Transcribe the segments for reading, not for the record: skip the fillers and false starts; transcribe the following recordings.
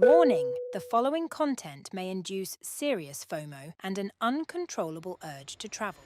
Warning: the following content may induce serious FOMO and an uncontrollable urge to travel.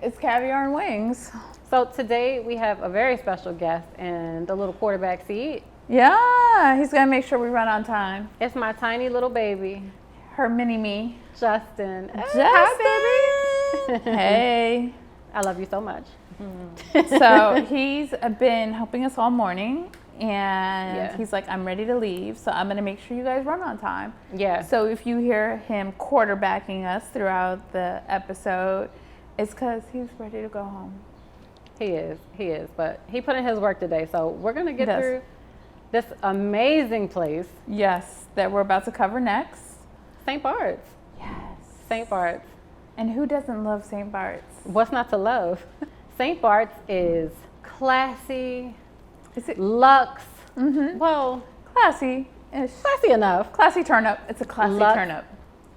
It's Caviar Wings. So today we have a very special guest in the little quarterback seat. Yeah, he's gonna make sure we run on time. It's my tiny little baby, Her mini me. Justin. Justin! Hey. I love you so much. So he's been helping us all morning and he's like, I'm ready to leave, so I'm gonna make sure you guys run on time. Yeah. So if you hear him quarterbacking us throughout the episode, it's because he's ready to go home. He is, but he put in his work today, so we're gonna get through this amazing place. Yes, that we're about to cover next. St. Barts. Yes. St. Barts. And who doesn't love St. Barts? What's not to love? St. Barts is classy. Is it luxe? Mm-hmm. Well, classy-ish. Classy enough. Classy turn up. It's a classy turn up.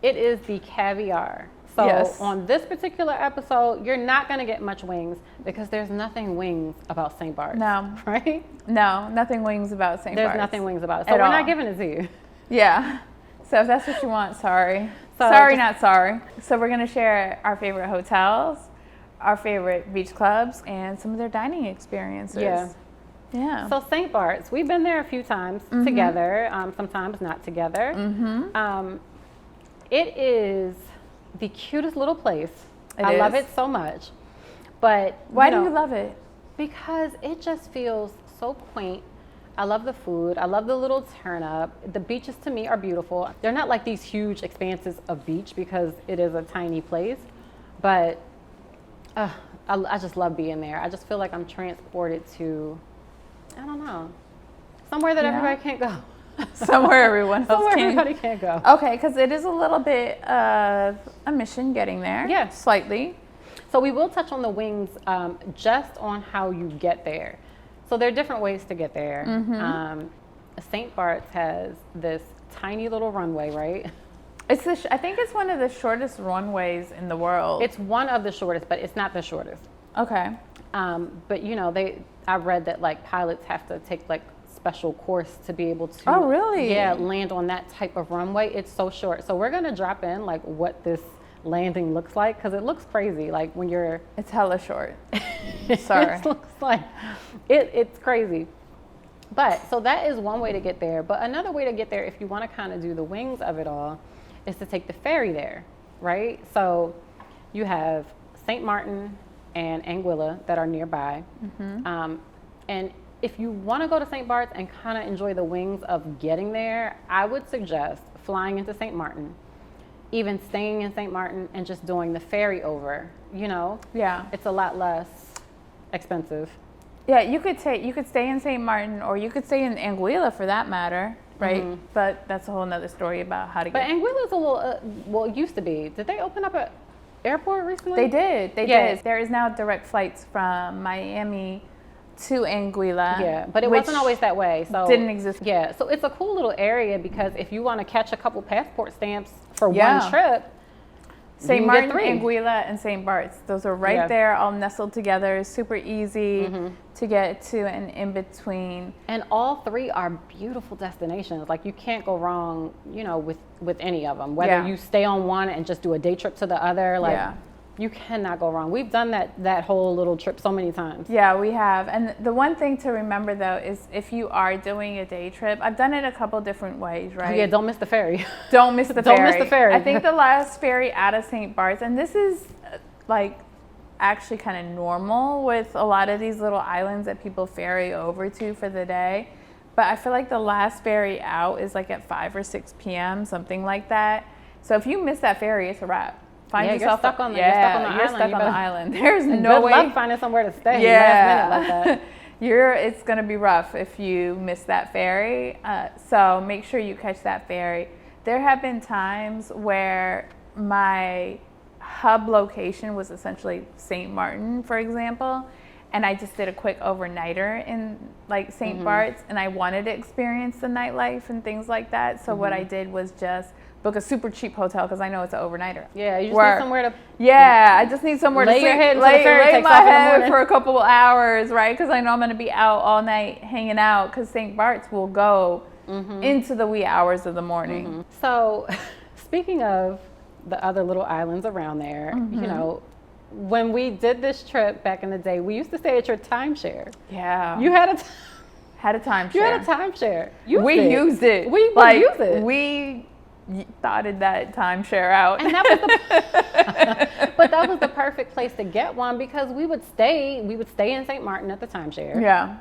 It is the Caviar. So on this particular episode, you're not going to get much wings because there's nothing wings about St. Barts. No. Right? No, nothing wings about St. Barts. There's nothing wings about it. So we're not giving it to you. Yeah. So if that's what you want, sorry. Sorry, not sorry. So we're going to share our favorite hotels, our favorite beach clubs, and some of their dining experiences. Yeah. So St. Barts, we've been there a few times together, sometimes not together. It is the cutest little place. I love it so much. But why do you love it? Because it just feels so quaint. I love the food. I love the little turn up. The beaches to me are beautiful. They're not like these huge expanses of beach because it is a tiny place, but I just love being there. I just feel like I'm transported to, I don't know, somewhere that everybody can't go. Somewhere everyone else everybody can't go. Okay, because it is a little bit of a mission getting there. Yeah. Slightly. So we will touch on the wings just on how you get there. So there are different ways to get there. St. Barts has this tiny little runway, right? I think it's one of the shortest runways in the world. It's one of the shortest, but it's not the shortest. Okay. But you know, I read that like pilots have to take like special course to be able to land on that type of runway. It's so short. So we're gonna drop in like what this landing looks like because it looks crazy. Like when you're it's hella short. Sorry. It looks like it's crazy. But so that is one way to get there. But another way to get there, if you want to kind of do the wings of it all, is to take the ferry there, right? So you have St. Martin and Anguilla that are nearby. And if you want to go to St. Barts and kind of enjoy the wings of getting there, I would suggest flying into St. Martin, even staying in St. Martin and just doing the ferry over, you know? Yeah. It's a lot less expensive. Yeah, you could stay in St. Martin or you could stay in Anguilla for that matter, right? But that's a whole nother story about how to get. But Anguilla's a little, well, it used to be. Did they open up an airport recently? They did. They did. There is now direct flights from Miami to Anguilla. Yeah, but it wasn't always that way. So didn't exist. Yeah, so it's a cool little area because if you want to catch a couple passport stamps for one trip, St. Martin, Anguilla, and St. Barts. Those are right there, all nestled together. Super easy to get to and in between. And all three are beautiful destinations. Like you can't go wrong, you know, with any of them. Whether you stay on one and just do a day trip to the other, like you cannot go wrong. We've done that whole little trip so many times. Yeah, we have. And the one thing to remember though is if you are doing a day trip, I've done it a couple different ways, right? Oh, yeah, don't miss the ferry. Don't miss the ferry. Don't miss the ferry. I think the last ferry out of St. Barts, and this is like actually kind of normal with a lot of these little islands that people ferry over to for the day. But I feel like the last ferry out is like at 5 or 6 p.m., something like that. So if you miss that ferry, it's a wrap. You're stuck on the island. There's no way. Good luck finding somewhere to stay last minute like that. It's gonna be rough if you miss that ferry. So make sure you catch that ferry. There have been times where my hub location was essentially St. Martin, for example, and I just did a quick overnighter in like St. Barts, and I wanted to experience the nightlife and things like that. So what I did was just book a super cheap hotel because I know it's an overnighter. Yeah, you just need somewhere to. Yeah, I just need somewhere to lay sleep. Your head lay my head for a couple of hours, right? Because I know I'm going to be out all night hanging out. Because St. Barts will go into the wee hours of the morning. So, speaking of the other little islands around there, you know, when we did this trip back in the day, we used to stay at your timeshare. Yeah, You had a timeshare. You had a timeshare. We used it. We used it. We thoughted that timeshare out. And that was but that was the perfect place to get one because we would stay in St. Martin at the timeshare. Yeah.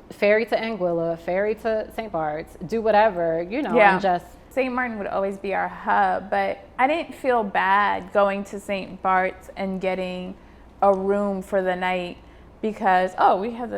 Ferry to Anguilla, ferry to St. Barts, do whatever, you know, Yeah. and just. St. Martin would always be our hub, but I didn't feel bad going to St. Barts and getting a room for the night because, we have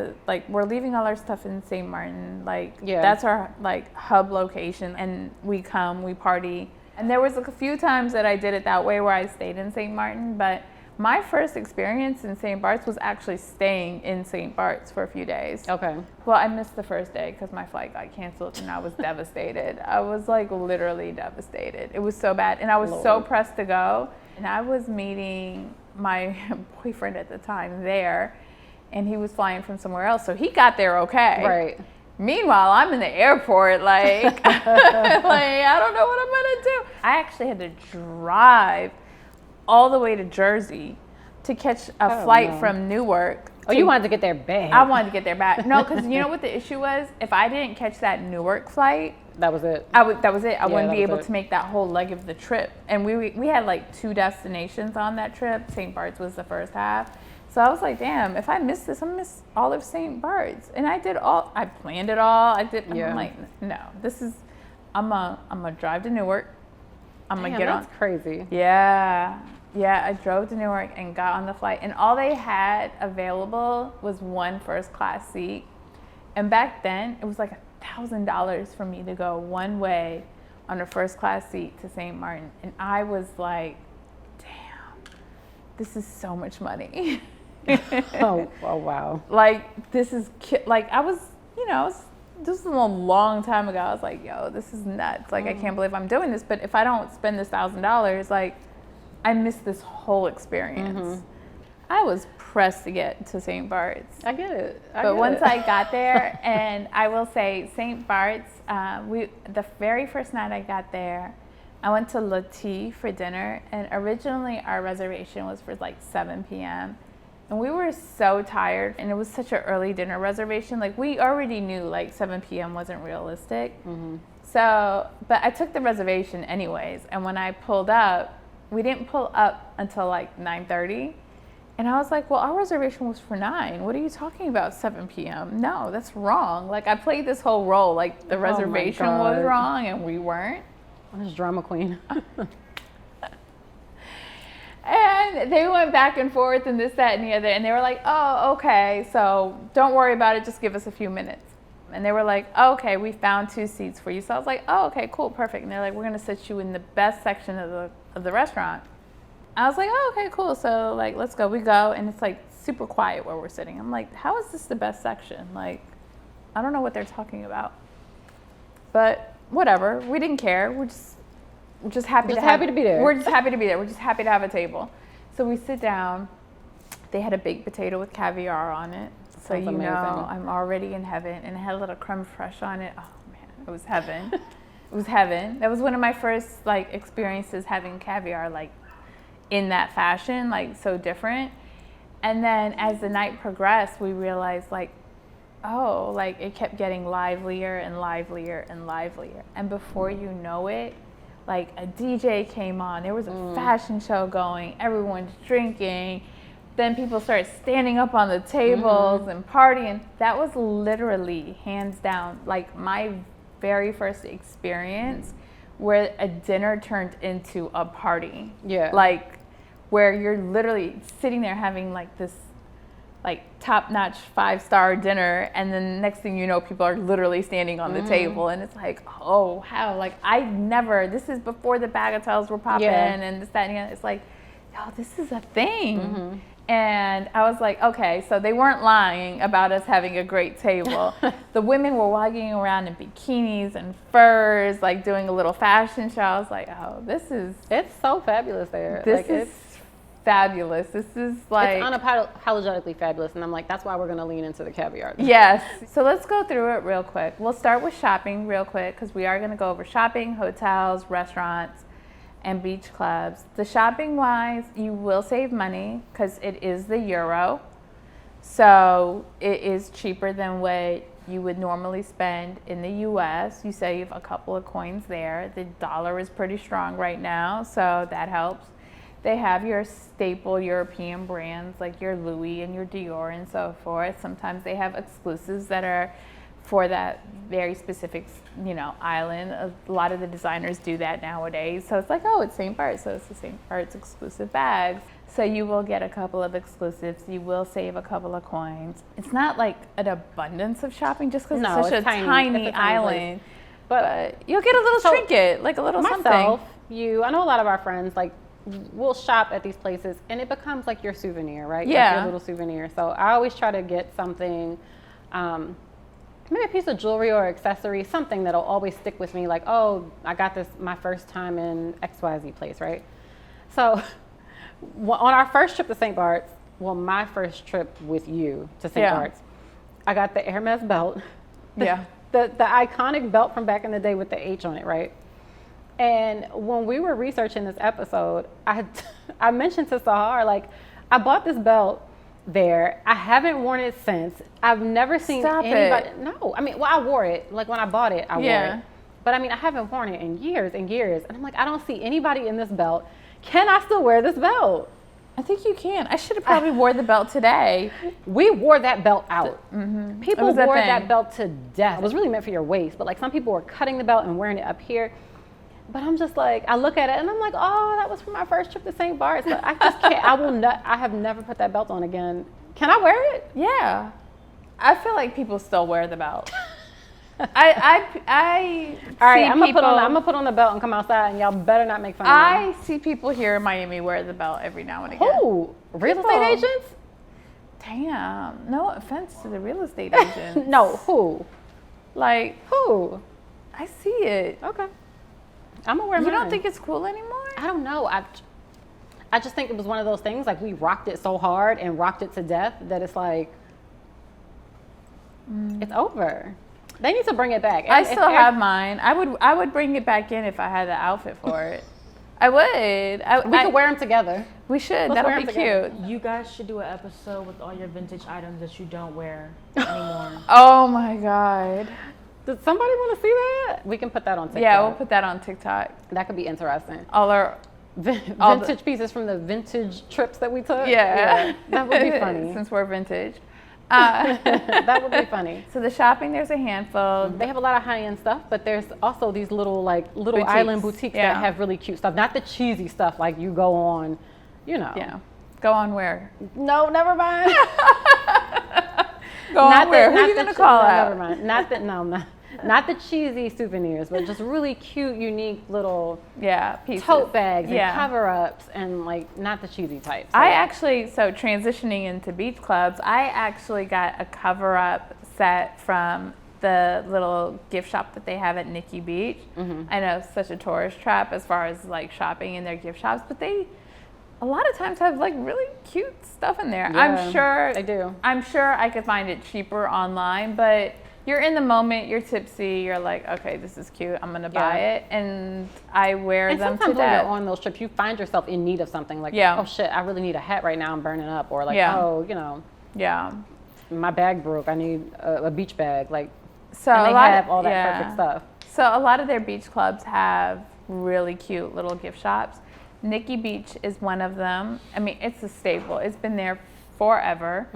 we're leaving all our stuff in St. Martin. That's our hub location, and we party. And there was a few times that I did it that way where I stayed in St. Martin, but my first experience in St. Barts was actually staying in St. Barts for a few days. Okay. Well, I missed the first day because my flight got canceled and I was devastated. I was literally devastated. It was so bad. And I was so pressed to go. And I was meeting my boyfriend at the time there, and he was flying from somewhere else. So he got there okay. Right. Meanwhile, I'm in the airport I don't know what I'm going to do. I actually had to drive all the way to Jersey to catch a flight from Newark. You wanted to get there bad. I wanted to get there bad. No, because you know what the issue was? If I didn't catch that Newark flight, that was it. That was it. I wouldn't be able to make that whole leg of the trip. And we had 2 destinations on that trip. St. Barts was the first half. So I was like, damn, if I miss this, I'm gonna miss all of St. Barts. And I planned it all. I'm like, no, I'm gonna drive to Newark. I'm gonna get on. That's crazy. Yeah, I drove to Newark and got on the flight, and all they had available was 1 first class seat. And back then, it was $1,000 for me to go one way on a first class seat to St. Martin, and I was like, damn, this is so much money. oh wow. This is I was, this was a long time ago. I was like, yo, this is nuts. I can't believe I'm doing this. But if I don't spend this $1,000, I missed this whole experience. I was pressed to get to St. Barts. I get it. But once I got there, and I will say St. Barts, the very first night I got there, I went to Le Tea for dinner. And originally our reservation was for 7 p.m. And we were so tired, and it was such an early dinner reservation. We already knew 7 p.m. wasn't realistic. So, but I took the reservation anyways. And when I pulled up, we didn't pull up until 9:30. And I was like, well, our reservation was for 9. What are you talking about, 7 p.m.? No, that's wrong. I played this whole role, the reservation was wrong and we weren't. I'm just drama queen. And they went back and forth and this, that, and the other. And they were like, oh, okay, so don't worry about it. Just give us a few minutes. And they were like, oh, okay, we found 2 seats for you. So I was like, oh, okay, cool, perfect. And they're like, we're going to sit you in the best section of the restaurant. I was like, oh, okay, cool. So let's go. We go, and it's super quiet where we're sitting. I'm like, how is this the best section? I don't know what they're talking about. But whatever, we didn't care. We're just happy to be there. We're just happy to be there. We're just happy to have a table. So we sit down. They had a baked potato with caviar on it. So Sounds amazing. I'm already in heaven. And it had a little creme fraiche on it. Oh man, it was heaven. It was heaven. That was one of my first experiences having caviar in that fashion, so different. And then as the night progressed, we realized it kept getting livelier and livelier and livelier. And before you know it, a DJ came on, there was a fashion show going, everyone's drinking, then people started standing up on the tables and partying. That was literally, hands down, my very first experience where a dinner turned into a party. Yeah. Where you're literally sitting there having this like top-notch 5-star dinner, and then next thing you know, people are literally standing on the table, and it's like, oh, how? Like, this is before the bagatelles were popping, and this, that, and the other. It's like, yo, this is a thing. And I was like, okay, so they weren't lying about us having a great table. The women were walking around in bikinis and furs, like doing a little fashion show. I was like, oh, it's so fabulous there. This is fabulous. This is like, it's unapologetically fabulous. And I'm like, that's why we're going to lean into the caviar. Yes. So let's go through it real quick. We'll start with shopping real quick, because we are going to go over shopping, hotels, restaurants, and beach clubs. The shopping wise, you will save money because it is the euro. So it is cheaper than what you would normally spend in the US. You save a couple of coins there. The dollar is pretty strong right now, so that helps. They have your staple European brands like your Louis and your Dior and so forth. Sometimes they have exclusives that are for that very specific, island. A lot of the designers do that nowadays. So it's like, oh, it's St. Barts, so it's the St. Barts exclusive bags. So you will get a couple of exclusives. You will save a couple of coins. It's not like an abundance of shopping just because it's such a tiny island. But you'll get a little trinket, like a little something. I know a lot of our friends, like, we'll shop at these places and it becomes like your souvenir, right? Yeah. Like your little souvenir. So I always try to get something, maybe a piece of jewelry or accessory, something that'll always stick with me, like, oh, I got this my first time in XYZ place, right? So on our first trip to St. Barts, my first trip with you to St. Barts, I got the Hermes belt. The iconic belt from back in the day with the H on it, right? And when we were researching this episode, I mentioned to Sahar, like, I bought this belt there. I haven't worn it since. I've never seen anybody. No, I mean, I wore it. Like, when I bought it, I wore it. But I mean, I haven't worn it in years and years. And I'm like, I don't see anybody in this belt. Can I still wear this belt? I think you can. I should have probably wore the belt today. We wore that belt out. People wore that belt to death. It was really meant for your waist, but like some people were cutting the belt and wearing it up here. But I'm just like, I look at it and I'm like, oh, that was from my first trip to St. Barts. But I just can't, I have never put that belt on again. Can I wear it? Yeah. I feel like people still wear the belt. All right, I'm gonna put on the belt and come outside, and y'all better not make fun of me. I see people here in Miami wear the belt every now and again. Who? Real estate agents? Damn. No offense to the real estate agents. No, who? Like, who? I see it. Okay. I'm gonna wear mine. You don't think it's cool anymore? I don't know. I just think it was one of those things, like we rocked it so hard and rocked it to death that it's like, it's over. They need to bring it back. I still have mine. I would bring it back in if I had the outfit for it. I would. We could wear them together. We should. That'll be cute. You guys should do an episode with all your vintage items that you don't wear anymore. Oh my God. Does somebody want to see that? We can put that on TikTok. Yeah, we'll put that on TikTok. That could be interesting. All our vintage pieces from the vintage trips that we took. Yeah. That would be funny. Since we're vintage. That would be funny. So the shopping, there's a handful. They have a lot of high-end stuff, but there's also these little boutiques. Island boutiques that have really cute stuff. Not the cheesy stuff like you go on, Yeah. Go on where? No, never mind. Go on where? Who are you going to call out? Never mind. Not the cheesy souvenirs, but just really cute, unique little pieces. Tote bags and cover-ups and like not the cheesy types. So. So transitioning into beach clubs, I actually got a cover-up set from the little gift shop that they have at Nikki Beach. I know it's such a tourist trap as far as like shopping in their gift shops, but they a lot of times have like really cute stuff in there. I'm sure they do. I'm sure I could find it cheaper online, but you're in the moment, you're tipsy, you're like, okay, this is cute, I'm gonna buy it, and I wear them to death. And sometimes when you're on those trips, you find yourself in need of something, like, oh shit, I really need a hat right now, I'm burning up, or like, my bag broke, I need a beach bag, like, so and they have all that perfect stuff. So a lot of their beach clubs have really cute little gift shops. Nikki Beach is one of them. I mean, it's a staple, it's been there forever.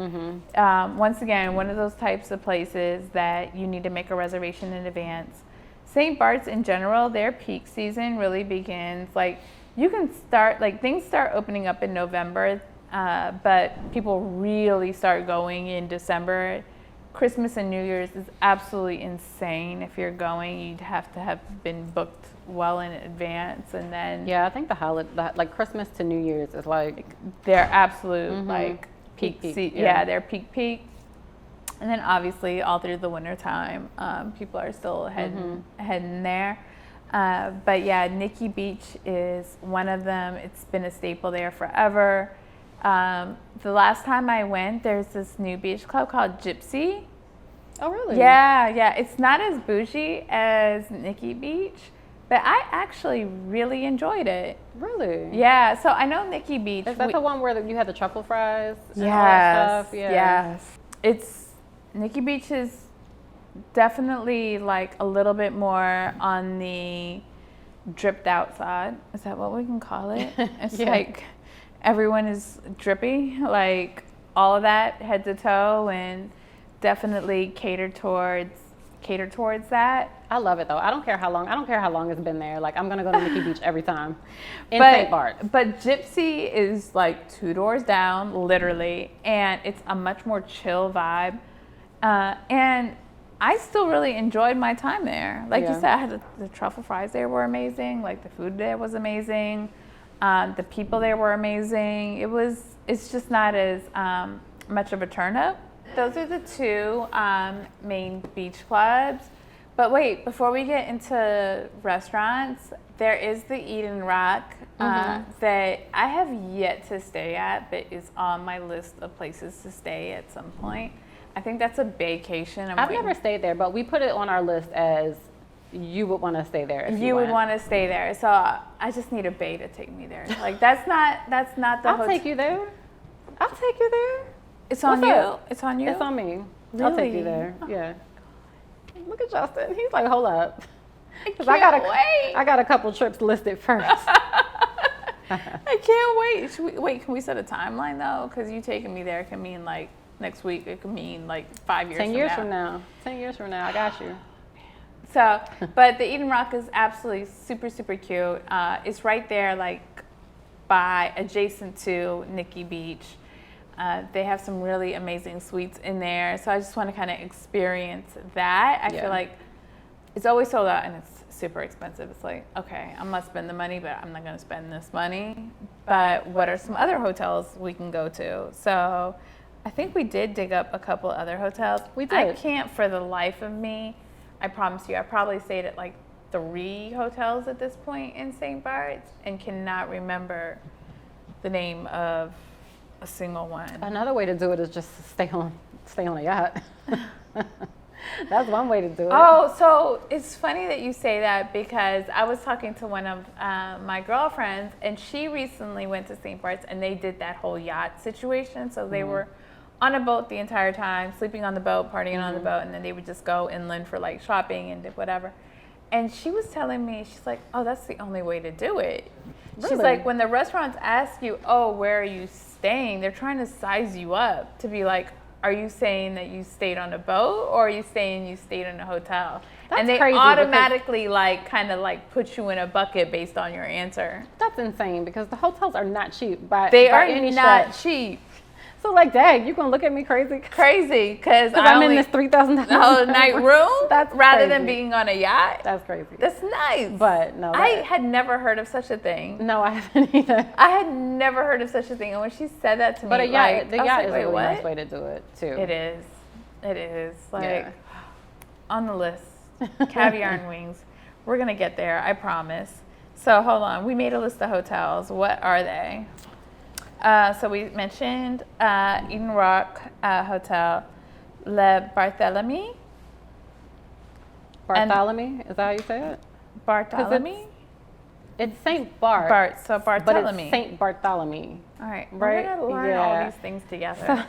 Once again, one of those types of places that you need to make a reservation in advance. St. Barts in general, their peak season really begins, like you can start, like things start opening up in November but people really start going in December. Christmas and New Year's is absolutely insane. If you're going, you'd have to have been booked well in advance, and then Yeah, I think the holiday, like Christmas to New Year's, is like they're absolute like peak. Peak, Yeah. yeah. They're peak. And then obviously all through the winter time, people are still heading there. But yeah, Nikki Beach is one of them. It's been a staple there forever. The last time I went, there's this new beach club called Gypsy. Oh, really? Yeah. It's not as bougie as Nikki Beach, but I actually really enjoyed it. Really? Yeah, so I know Nikki Beach. Is that the one where you had the truffle fries and all that stuff? Yeah. Yes. Nikki Beach is definitely like a little bit more on the dripped out side. Is that what we can call it? It's Yeah. like everyone is drippy, like all of that head to toe, and definitely cater towards that. I love it though. I don't care how long it's been there. Like, I'm gonna go to Nikki Beach every time in St. Barts. But Gypsy is like 2 doors down, literally, and it's a much more chill vibe. And I still really enjoyed my time there. Like you Yeah. said, I had the truffle fries there were amazing. Like the food there was amazing. The people there were amazing. It's just not as much of a turn up. Those are the 2 main beach clubs. But wait, before we get into restaurants, there is the Eden Rock that I have yet to stay at, but is on my list of places to stay at some point. I think that's a vacation. I've never stayed there, but we put it on our list as you would want to stay there. If you would went. want to stay there, so I just need a bae to take me there. Like that's not the. I'll take you there. I'll take you there. It's on What's you. up? It's on you. It's on me. I'll take you Really? there. Yeah. Look at Justin. He's like, hold up. I 'Cause can't wait. I got a couple trips listed first. I can't wait. Can we set a timeline though? Because you taking me there can mean like next week. It could mean like 5 years. 10 years from now. 10 years from now, I got you. So, but the Eden Rock is absolutely super, super cute. It's right there, like adjacent to Nikki Beach. They have some really amazing suites in there. So I just want to kind of experience that. I feel like it's always sold out and it's super expensive. It's like, okay, I'm going to spend the money, but I'm not going to spend this money. But what are some other hotels we can go to? So I think we did dig up a couple other hotels. We did. I can't for the life of me. I promise you, I probably stayed at like 3 hotels at this point in St. Barts and cannot remember the name of a single one. Another way to do it is just stay on a yacht. That's one way to do it. Oh, so it's funny that you say that because I was talking to one of my girlfriends and she recently went to St. Barts and they did that whole yacht situation. So they were on a boat the entire time, sleeping on the boat, partying on the boat, and then they would just go inland for like shopping and whatever. And she was telling me, she's like, oh, that's the only way to do it. Really? She's like, when the restaurants ask you, oh, where are you staying? They're trying to size you up to be like, are you saying that you stayed on a boat or are you saying you stayed in a hotel? That's and they crazy automatically like kind of like put you in a bucket based on your answer. That's insane because the hotels are not cheap by They are any not stretch. cheap. So like, dang, you gonna look at me crazy? Crazy because I'm in this $3,000 night room That's rather crazy. than being on a yacht. That's crazy. That's nice. But no, I had never heard of such a thing. no, I haven't either. I had never heard of such a thing. And when she said that to me, But a yacht, like, the I was yacht like, is a wait, really what? nice way to do it too. It is. It is. Like, Yeah. on the list, Caviar and Wings. We're going to get there, I promise. So hold on. We made a list of hotels. What are they? So we mentioned Eden Rock Hotel, Le Barthélemy. Bartholomew, is that how you say it? Barthélemy? It's St. Bart. Bart, so But Barthélemy. it's St. Bartholomew. All right, Right? we're gonna learn Yeah. all these things together.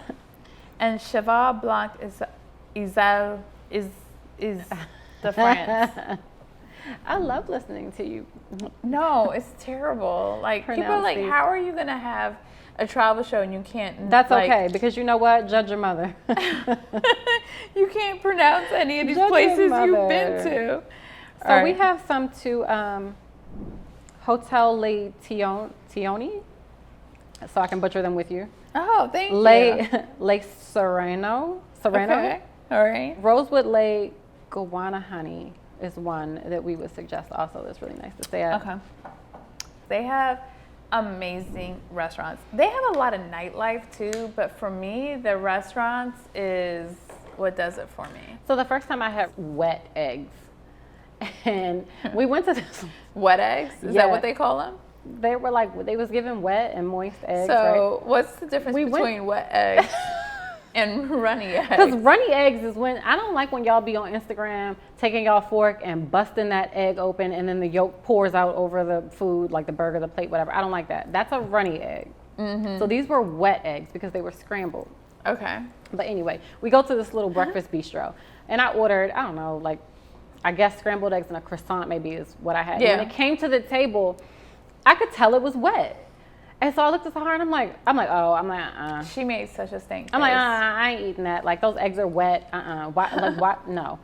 And Cheval Blanc is the France. I love listening to you. No, it's terrible. Like people are like, Pronounce these. how are you gonna have a travel show and you can't? That's like, okay because you know what? Judge your mother. You can't pronounce any of these Judge your places you've been mother. to. So we have some to Hotel Le Tioni. so I can butcher them with you. Oh, thank you. Lay Sereno. Okay. All right. Rosewood Lay Guana Honey is one that we would suggest also. That's really nice to say. Okay. They have amazing restaurants. They have a lot of nightlife too, but for me, the restaurants is what does it for me. So the first time I had wet eggs, and we went to this. Wet eggs? Is that what they call them? They were like, they was given wet and moist eggs. So right? what's the difference between wet eggs and runny eggs? Because runny eggs is when, I don't like when y'all be on Instagram taking y'all fork and busting that egg open and then the yolk pours out over the food, like the burger, the plate, whatever. I don't like that. That's a runny egg. So these were wet eggs because they were scrambled. Okay. But anyway, we go to this little breakfast bistro and I ordered, I don't know, like, I guess scrambled eggs and a croissant maybe is what I had. Yeah. When it came to the table, I could tell it was wet. And so I looked at Sahar and I'm like, She made such a stink. I'm like, I ain't eating that. Like, those eggs are wet. Why, like, what? No.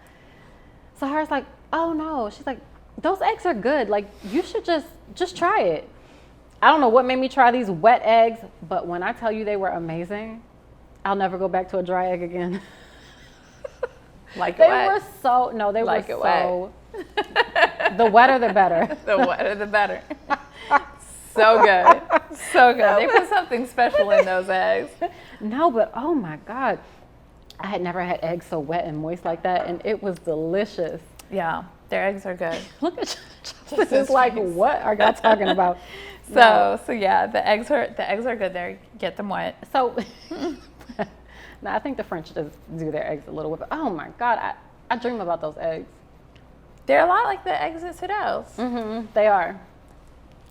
Sahar's like, oh no. She's like, those eggs are good. Like, you should just try it. I don't know what made me try these wet eggs, but when I tell you they were amazing, I'll never go back to a dry egg again. Like They wet. were so, no, they Like were it so, the wetter the better. The wetter the better. So good. So good. They put something special in those eggs. No, but oh my God. I had never had eggs so wet and moist like that, and it was delicious. Yeah, their eggs are good. Look at you. This is like, what are y'all talking about? So yeah, the eggs are good there. Get them wet. So, no, I think the French just do their eggs a little bit. But oh my God, I dream about those eggs. They're a lot like the eggs at Sodell's. They are.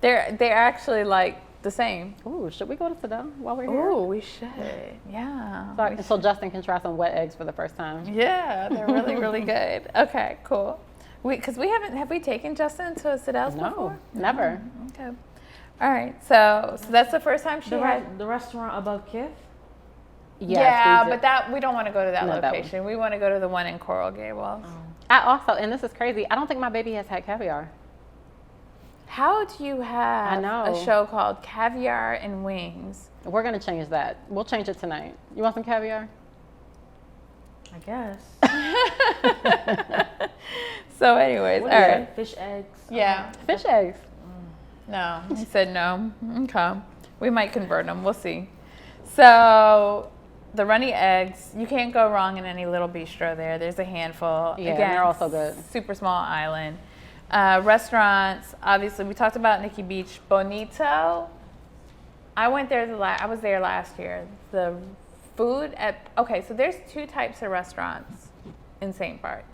They're actually like the same. Ooh, should we go to Sedell while we're here? Ooh, we should. Yeah. So Justin can try some wet eggs for the first time. Yeah, they're really, really good. Okay, cool. Because we haven't, have we taken Justin to Sodell's before? No, never. Okay. All right, so that's the first time she had. The restaurant above Kith? Yes, Yeah, we did. but that we don't want to go to that No, that location. We want to go to the one in Coral Gables. I also, and this is crazy, I don't think my baby has had caviar. How do you have I know. a show called Caviar and Wings? We're going to change that. We'll change it tonight. You want some caviar? I guess. So anyways, all right. Fish eggs. Yeah. Fish eggs. No, he said no. Okay. We might convert them. We'll see. So the runny eggs, you can't go wrong in any little bistro there. There's a handful. Yeah, they're also good. Super small island. Restaurants, obviously, we talked about Nikki Beach. Bonito. I went there I was there last year. The food so there's two types of restaurants in St. Barts.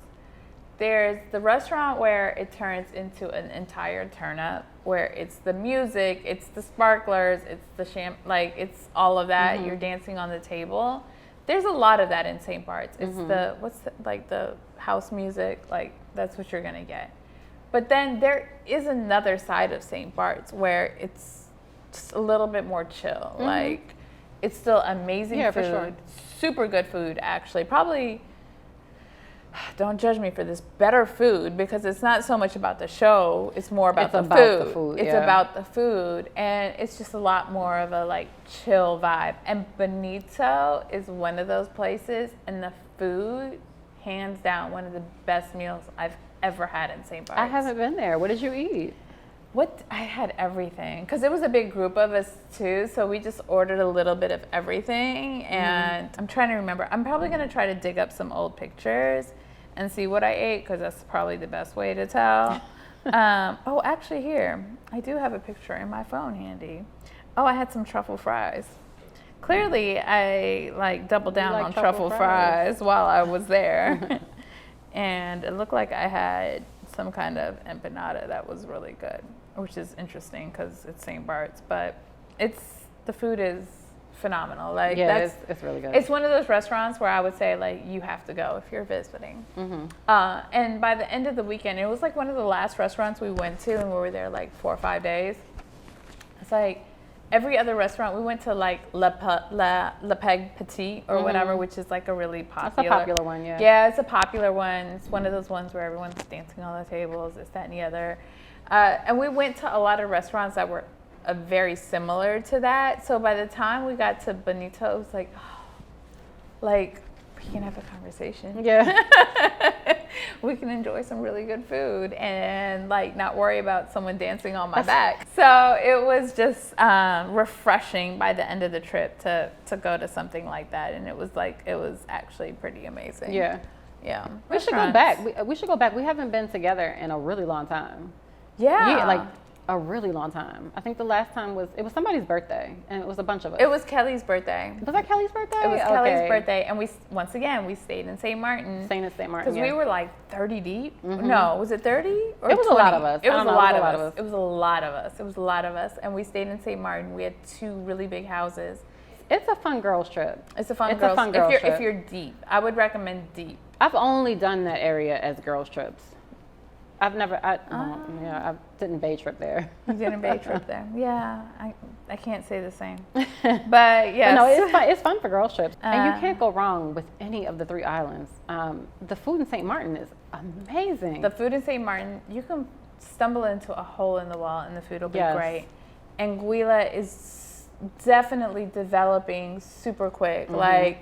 There's the restaurant where it turns into an entire turn up, where it's the music, it's the sparklers, it's the it's all of that. You're dancing on the table. There's a lot of that in St. Barts. It's the house music, like that's what you're gonna get. But then there is another side of St. Barts where it's just a little bit more chill. Like it's still amazing food, for sure. Super good food actually. Probably, don't judge me for this, better food, because it's not so much about the show, it's more about the food. It's about the food, and it's just a lot more of a like chill vibe. And Bonito is one of those places, and the food, hands down, one of the best meals I've ever had in St. Barts. I haven't been there. What did you eat? I had everything, because it was a big group of us too, so we just ordered a little bit of everything. And I'm trying to remember. I'm probably going to try to dig up some old pictures and see what I ate, because that's probably the best way to tell. Oh, actually here, I do have a picture in my phone handy. Oh, I had some truffle fries. Clearly, I doubled down on truffle fries while I was there. And it looked like I had some kind of empanada that was really good, which is interesting because it's St. Bart's, but the food is phenomenal. Like, yeah, it's really good. It's one of those restaurants where I would say, like, you have to go if you're visiting. And by the end of the weekend, it was like one of the last restaurants we went to, and we were there like 4 or 5 days. It's like every other restaurant, we went to like Le Peg Petit or whatever, which is like a really popular. It's a popular one, yeah. Yeah, it's a popular one. It's one of those ones where everyone's dancing on the tables, this, that, and the other. And we went to a lot of restaurants that were a very similar to that. So by the time we got to Bonito, it was like, oh, like we can have a conversation. Yeah. We can enjoy some really good food and like not worry about someone dancing on my back. So it was just refreshing by the end of the trip to go to something like that. And it was actually pretty amazing. Yeah. Yeah. We should go back. We should go back. We haven't been together in a really long time. Yeah. Like a really long time. I think the last time was somebody's birthday, and it was a bunch of us. It was Kelly's birthday. Was that Kelly's birthday? It was Kelly's birthday, and we stayed in St. Martin. Staying in St. Martin. Because we were like 30 deep. No, was it 30 or it was 20? a lot of us. It was a lot of us. It was a lot of us, and we stayed in St. Martin. We had 2 really big houses. It's a fun girls trip. It's a fun girls trip. If you're deep, I would recommend deep. I've only done that area as girls trips. I've never, I didn't bay trip there. You didn't bay trip there. Yeah, I can't say the same. But yes. But no, it's fun. It's fun for girls trips. And you can't go wrong with any of the 3 islands. The food in St. Martin is amazing. The food in St. Martin, you can stumble into a hole in the wall and the food will be great. Anguilla is definitely developing super quick. Like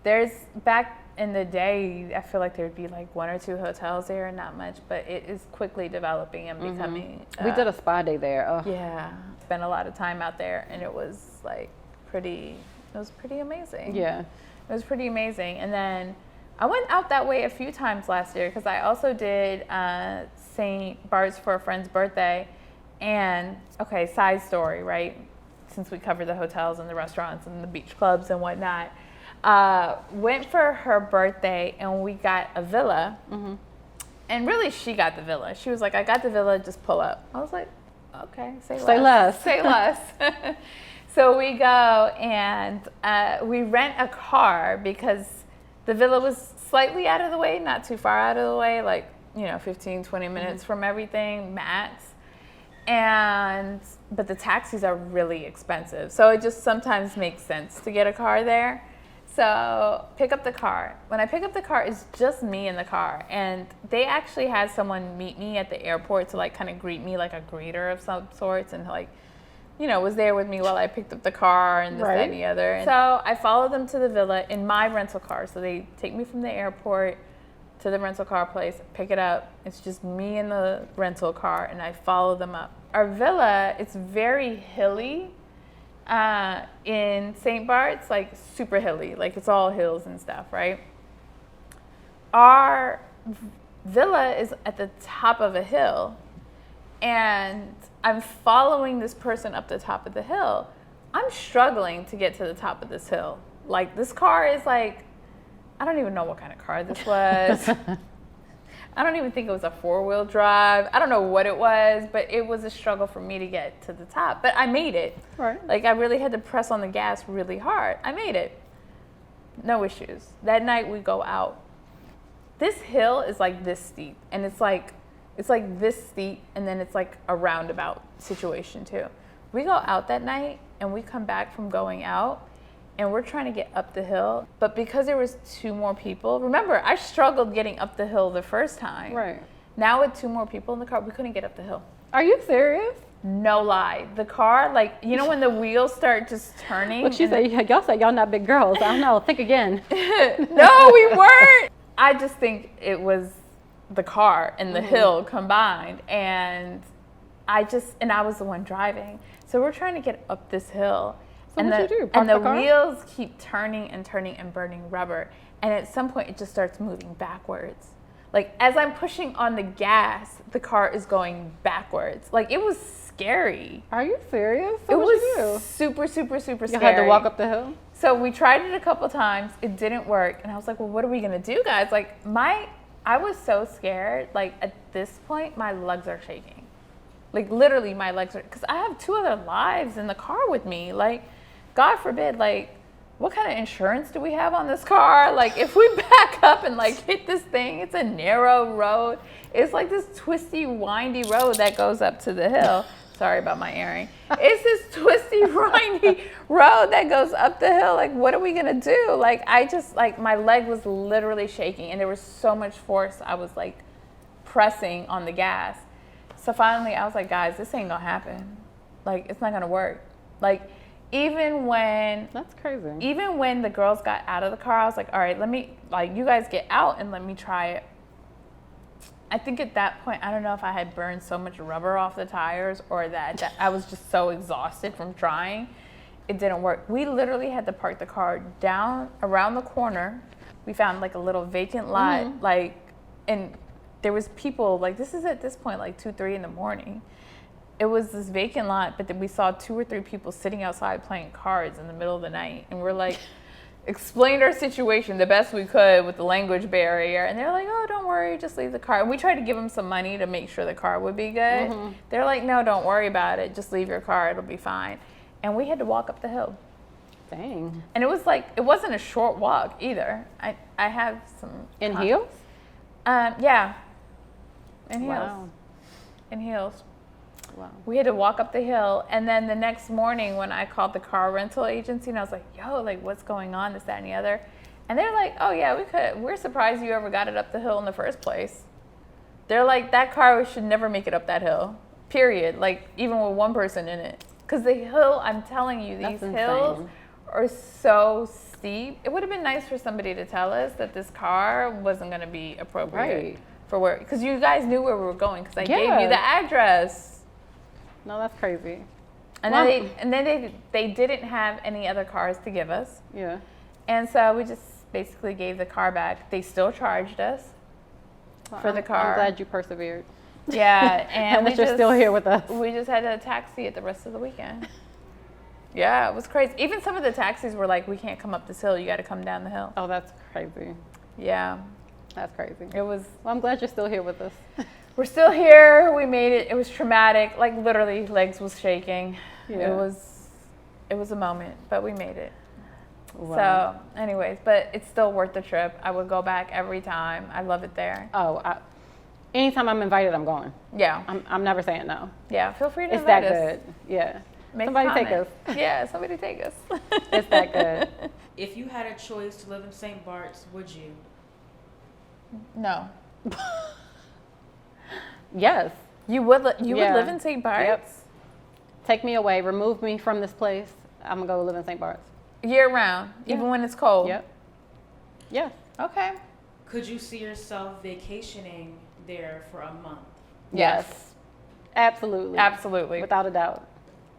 there's back in the day, I feel like there'd be like 1 or 2 hotels there and not much, but it is quickly developing and becoming. We did a spa day there. Oh. Yeah, spent a lot of time out there, and it was like pretty amazing. Yeah. It was pretty amazing. And then I went out that way a few times last year because I also did St. Barts for a friend's birthday. And okay, side story, right? Since we covered the hotels and the restaurants and the beach clubs and whatnot. Went for her birthday and we got a villa. And really she got the villa. She was like, I got the villa, just pull up. I was like, okay, say less. Say less. So we go and we rent a car because the villa was slightly out of the way, not too far out of the way, like, 15, 20 minutes from everything, max. But the taxis are really expensive. So it just sometimes makes sense to get a car there. So pick up the car. When I pick up the car, it's just me in the car. And they actually had someone meet me at the airport to like kind of greet me, like a greeter of some sorts, and like, was there with me while I picked up the car and this, that, and the other. And so I followed them to the villa in my rental car. So they take me from the airport to the rental car place, pick it up. It's just me in the rental car, and I follow them up. Our villa, it's very hilly. In St. Barts, like super hilly, like it's all hills and stuff, right? Our villa is at the top of a hill, and I'm following this person up the top of the hill. I'm struggling to get to the top of this hill. Like this car is like, I don't even know what kind of car this was. I don't even think it was a 4-wheel drive. I don't know what it was, but it was a struggle for me to get to the top. But I made it. Right. Like I really had to press on the gas really hard. I made it. No issues. That night we go out. This hill is like this steep, and it's like this steep, and then it's like a roundabout situation too. We go out that night, and we come back from going out, and we're trying to get up the hill, but because there was 2 more people, remember, I struggled getting up the hill the first time. Right. Now with 2 more people in the car, we couldn't get up the hill. Are you serious? No lie. The car, like, when the wheels start just turning. What you say? Y'all say y'all not big girls. I don't know. Think again. No, we weren't. I just think it was the car and the hill combined, and I was the one driving. So we're trying to get up this hill. So what you do? And the wheels keep turning and turning and burning rubber. And at some point, it just starts moving backwards. Like, as I'm pushing on the gas, the car is going backwards. Like, it was scary. Are you serious? So it was you do? Super, super, super scary. You had to walk up the hill? So we tried it a couple times. It didn't work. And I was like, well, what are we going to do, guys? Like, I was so scared. Like, at this point, my legs are shaking. Like, literally, my legs are, because I have 2 other lives in the car with me. Like, God forbid, like, what kind of insurance do we have on this car? Like, if we back up and, like, hit this thing, it's a narrow road. It's like this twisty, windy road that goes up to the hill. Sorry about my earring. It's this twisty, windy road that goes up the hill. Like, what are we going to do? Like, my leg was literally shaking, and there was so much force. I was, like, pressing on the gas. So finally, I was like, guys, this ain't going to happen. Like, it's not going to work. Like, even when That's crazy. even when the girls got out of the car, I was like, all right, let me, like, you guys get out and let me try it. I think at that point, I don't know if I had burned so much rubber off the tires or that I was just so exhausted from trying. It didn't work. We literally had to park the car down around the corner. We found like a little vacant lot, like, and there was people, like, this is at this point, like 2, 3 in the morning. It was this vacant lot, but then we saw 2 or 3 people sitting outside playing cards in the middle of the night. And we're like, explained our situation the best we could with the language barrier. And they're like, oh, don't worry, just leave the car. And we tried to give them some money to make sure the car would be good. They're like, no, don't worry about it. Just leave your car, it'll be fine. And we had to walk up the hill. Dang. And it was like, it wasn't a short walk either. I have some. In heels? Yeah. In heels. Wow. In heels. Wow. We had to walk up the hill, and then the next morning when I called the car rental agency and I was like, yo, like, what's going on, this, that, and the other, and they're like, oh yeah, we're surprised you ever got it up the hill in the first place. They're like, that car should never make it up that hill, period, like, even with one person in it, because the hill, I'm telling you, these hills are so steep. It would have been nice for somebody to tell us that this car wasn't going to be appropriate for where, because you guys knew where we were going, because I gave you the address. No, that's crazy. And then they didn't have any other cars to give us. Yeah. And so we just basically gave the car back. They still charged us for the car. I'm glad you persevered. Yeah, and that you're still here with us. We just had a taxi it the rest of the weekend. Yeah, it was crazy. Even some of the taxis were like, we can't come up this hill. You got to come down the hill. Oh, that's crazy. Yeah. That's crazy. It was. Well, I'm glad you're still here with us. We're still here. We made it. It was traumatic. Like, literally, legs was shaking. Yeah. It was a moment, but we made it. Wow. So, anyways, but it's still worth the trip. I would go back every time. I love it there. Oh, anytime I'm invited, I'm going. Yeah. I'm never saying no. Yeah. Feel free to It's invite that us. good. Yeah. Make Somebody a take comment. us. Yeah, somebody take us. It's that good. If you had a choice to live in St. Barts, would you? No. Yes. You would live in St. Barts? Yep. Take me away. Remove me from this place. I'm going to go live in St. Barts. Year round, even when it's cold? Yep. Yes. Okay. Could you see yourself vacationing there for a month? Yes. Absolutely. Absolutely. Without a doubt.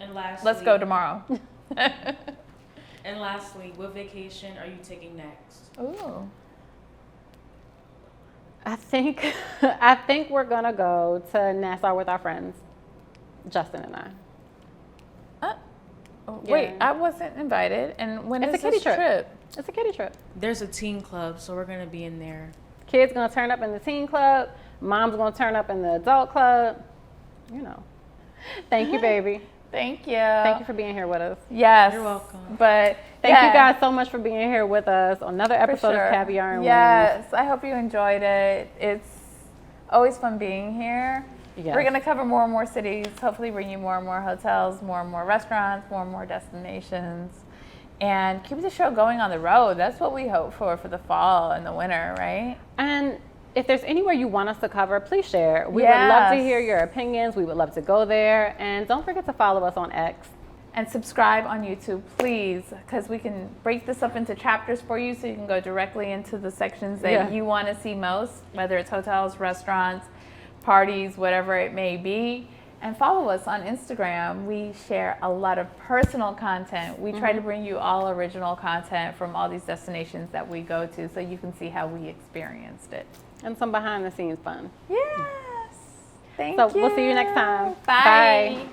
And lastly, Let's go tomorrow. And lastly, what vacation are you taking next? Ooh. I think we're going to go to Nassau with our friends, Justin and I. Wait, I wasn't invited. And when is It's a kiddie this trip? It's a kiddie trip. There's a teen club, so we're going to be in there. Kids going to turn up in the teen club. Mom's going to turn up in the adult club. You know. Thank you, baby. Thank you. Thank you for being here with us. Yes. You're welcome. But Thank you guys so much for being here with us on another for episode sure. of Caviar and Wings. Yes, I hope you enjoyed it. It's always fun being here. Yes. We're going to cover more and more cities, hopefully bring you more and more hotels, more and more restaurants, more and more destinations, and keep the show going on the road. That's what we hope for the fall and the winter, right? And if there's anywhere you want us to cover, please share. We would love to hear your opinions. We would love to go there. And don't forget to follow us on X. And subscribe on YouTube, please, because we can break this up into chapters for you so you can go directly into the sections that you want to see most, whether it's hotels, restaurants, parties, whatever it may be. And follow us on Instagram. We share a lot of personal content. We try to bring you all original content from all these destinations that we go to so you can see how we experienced it. And some behind the scenes fun. Yes. Thank you. So we'll see you next time. Bye. Bye.